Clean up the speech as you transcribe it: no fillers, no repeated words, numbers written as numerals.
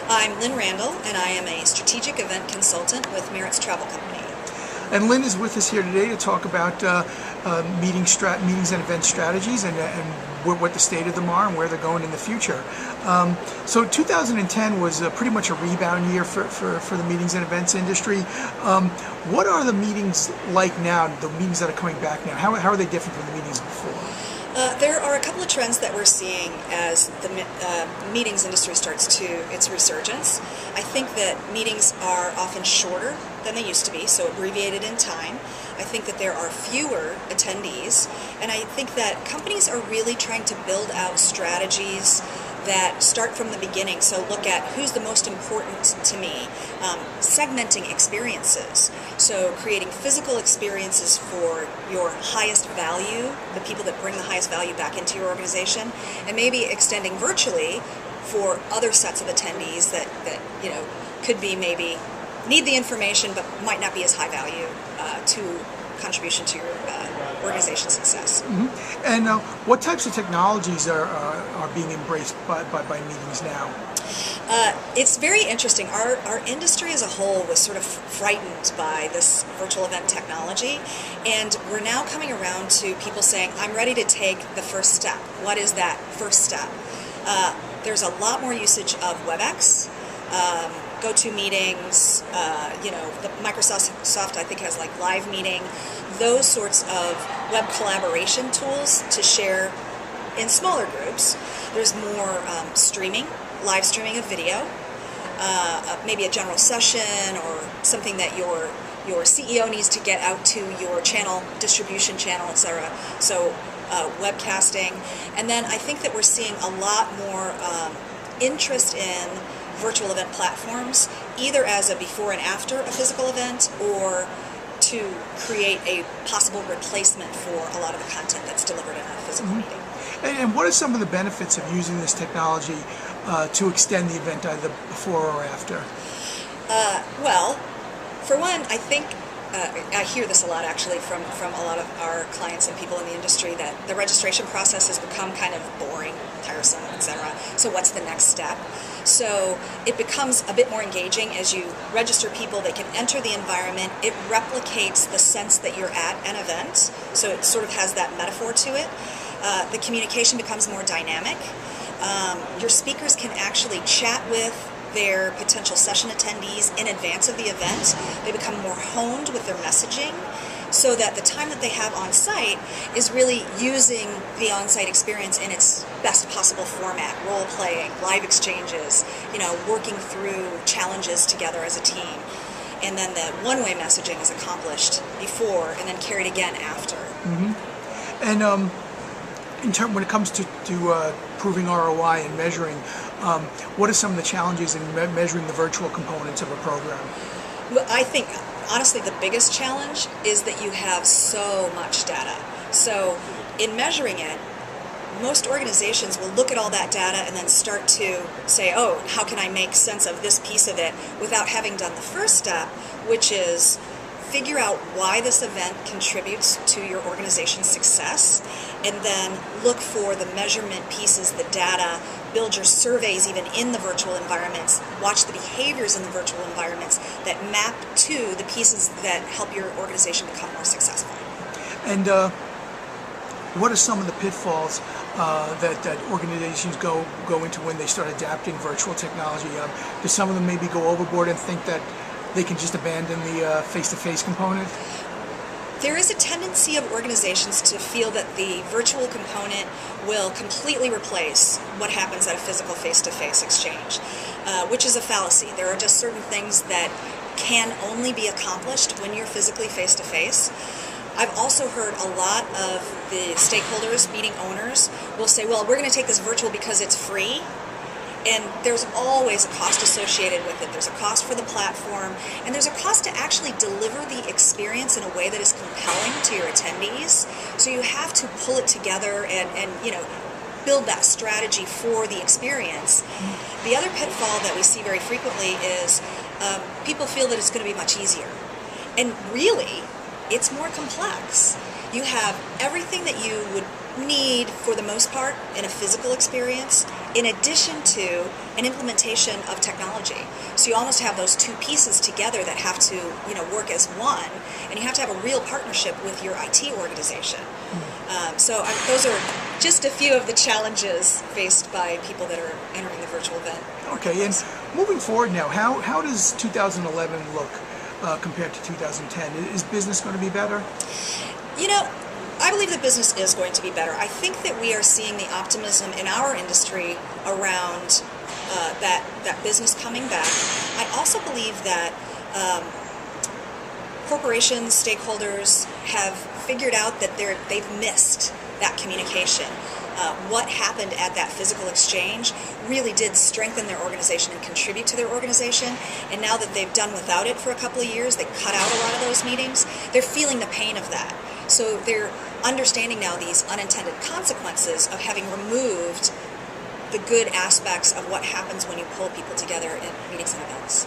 I'm Lynn Randall, and I am a strategic event consultant with Maritz Travel Company. And Lynn is with us here today to talk about meetings and event strategies and what the state of them are and where they're going in the future. So 2010 was pretty much a rebound year for the meetings and events industry. What are the meetings like now, the meetings that are coming back now? How are they different from the meetings before? There are a couple of trends that we're seeing as the meetings industry starts to its resurgence. I think that meetings are often shorter than they used to be, so abbreviated in time. I think that there are fewer attendees, and I think that companies are really trying to build out strategies that start from the beginning. So look at who's the most important to me, segmenting experiences. So creating physical experiences for your highest value, the people that bring the highest value back into your organization, and maybe extending virtually for other sets of attendees that could be maybe need the information but might not be as high value to contribution to your organization's success. Mm-hmm. And what types of technologies are being embraced by meetings now? It's very interesting. Our industry as a whole was sort of frightened by this virtual event technology, and we're now coming around to people saying, I'm ready to take the first step. What is that first step? There's a lot more usage of WebEx, GoToMeetings, the Microsoft I think has like Live Meeting, those sorts of web collaboration tools to share in smaller groups. There's more streaming, live streaming of video, maybe a general session or something that your CEO needs to get out to your channel, distribution channel, etc. So webcasting. And then I think that we're seeing a lot more interest in virtual event platforms, either as a before and after a physical event or to create a possible replacement for a lot of the content that's delivered in a physical meeting. And what are some of the benefits of using this technology to extend the event either before or after? Well, for one, I think I hear this a lot actually from a lot of our clients and people in the industry that the registration process has become kind of boring, tiresome, etc. So what's the next step? So it becomes a bit more engaging as you register people. They can enter the environment. It replicates the sense that you're at an event, so it sort of has that metaphor to it. The communication becomes more dynamic. Your speakers can actually chat with their potential session attendees in advance of the event. They become more honed with their messaging so that the time that they have on site is really using the on-site experience in its best possible format, role-playing, live exchanges, working through challenges together as a team. And then the one-way messaging is accomplished before and then carried again after. Mm-hmm. And when it comes to proving ROI and measuring, what are some of the challenges in measuring the virtual components of a program? Well, I think, honestly, the biggest challenge is that you have so much data. So in measuring it, most organizations will look at all that data and then start to say, oh, how can I make sense of this piece of it without having done the first step, which is figure out why this event contributes to your organization's success, and then look for the measurement pieces, the data, build your surveys even in the virtual environments, watch the behaviors in the virtual environments that map to the pieces that help your organization become more successful. And what are some of the pitfalls that organizations go into when they start adapting virtual technology? Do some of them maybe go overboard and think that they can just abandon the face-to-face component? There is a tendency of organizations to feel that the virtual component will completely replace what happens at a physical face-to-face exchange, which is a fallacy. There are just certain things that can only be accomplished when you're physically face-to-face. I've also heard a lot of the stakeholders, meeting owners, will say, well, we're going to take this virtual because it's free. And there's always a cost associated with it. There's a cost for the platform, and there's a cost to actually deliver the experience in a way that is compelling to your attendees. So you have to pull it together and build that strategy for the experience. The other pitfall that we see very frequently is people feel that it's going to be much easier. And really, it's more complex. You have everything that you would need, for the most part, in a physical experience, in addition to an implementation of technology. So you almost have those two pieces together that have to, work as one, and you have to have a real partnership with your IT organization. Those are just a few of the challenges faced by people that are entering the virtual event. Okay, and moving forward now, how does 2011 look compared to 2010? Is business going to be better? I believe that business is going to be better. I think that we are seeing the optimism in our industry around that business coming back. I also believe that corporations, stakeholders have figured out that they've missed that communication. What happened at that physical exchange really did strengthen their organization and contribute to their organization. And now that they've done without it for a couple of years, they cut out a lot of those meetings, they're feeling the pain of that. So they're understanding now these unintended consequences of having removed the good aspects of what happens when you pull people together in meetings and events.